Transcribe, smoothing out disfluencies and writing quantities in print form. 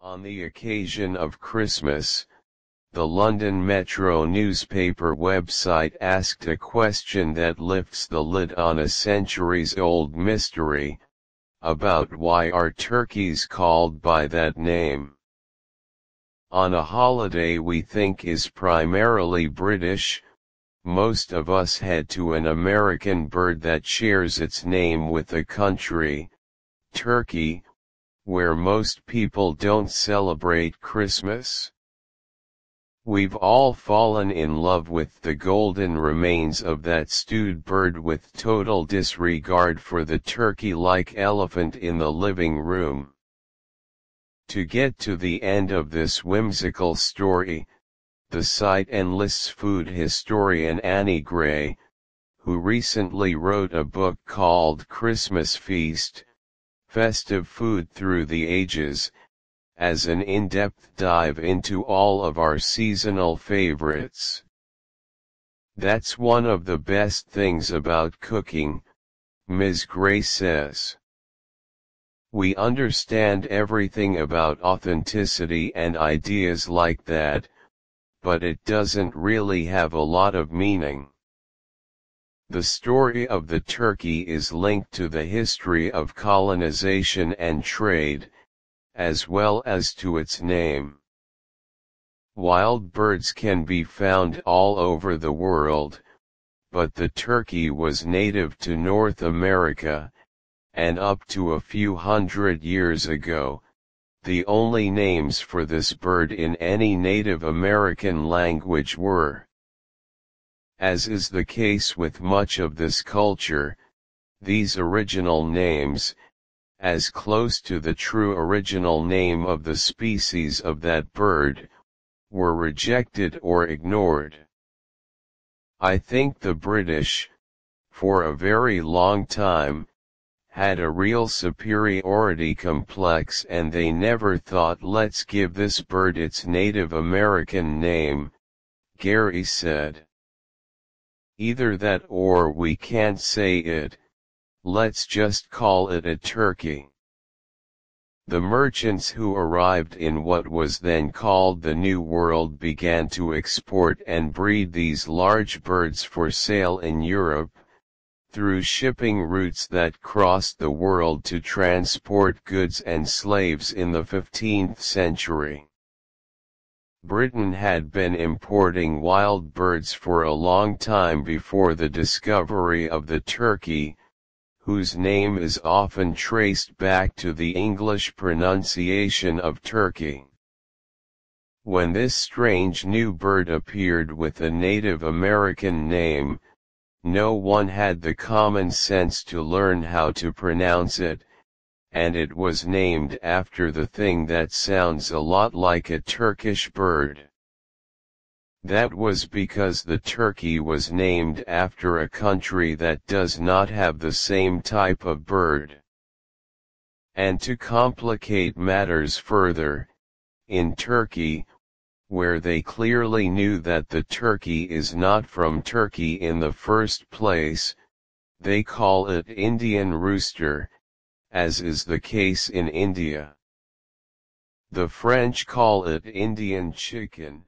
On the occasion of Christmas, the London Metro newspaper website asked a question that lifts the lid on a centuries-old mystery, about why are turkeys called by that name. On a holiday we think is primarily British, most of us head to an American bird that shares its name with the country, Turkey, where most people don't celebrate Christmas. We've all fallen in love with the golden remains of that stewed bird with total disregard for the turkey-like elephant in the living room. To get to the end of this whimsical story, the site enlists food historian Annie Gray, who recently wrote a book called Christmas Feast, Festive Food Through the Ages, as an in-depth dive into all of our seasonal favorites. That's one of the best things about cooking, Ms. Gray says. We understand everything about authenticity and ideas like that, but it doesn't really have a lot of meaning. The story of the turkey is linked to the history of colonization and trade, as well as to its name. Wild birds can be found all over the world, but the turkey was native to North America, and up to a few hundred years ago, the only names for this bird in any Native American language were. As is the case with much of this culture, these original names, as close to the true original name of the species of that bird, were rejected or ignored. I think the British, for a very long time, had a real superiority complex and they never thought let's give this bird its Native American name, Gary said. Either that or we can't say it, let's just call it a turkey. The merchants who arrived in what was then called the New World began to export and breed these large birds for sale in Europe, through shipping routes that crossed the world to transport goods and slaves in the 15th century. Britain had been importing wild birds for a long time before the discovery of the turkey, whose name is often traced back to the English pronunciation of Turkey. When this strange new bird appeared with a Native American name, no one had the common sense to learn how to pronounce it, and it was named after the thing that sounds a lot like a Turkish bird. That was because the turkey was named after a country that does not have the same type of bird. And to complicate matters further, in Turkey, where they clearly knew that the turkey is not from Turkey in the first place, they call it Indian rooster, as is the case in India. The French call it Indian chicken,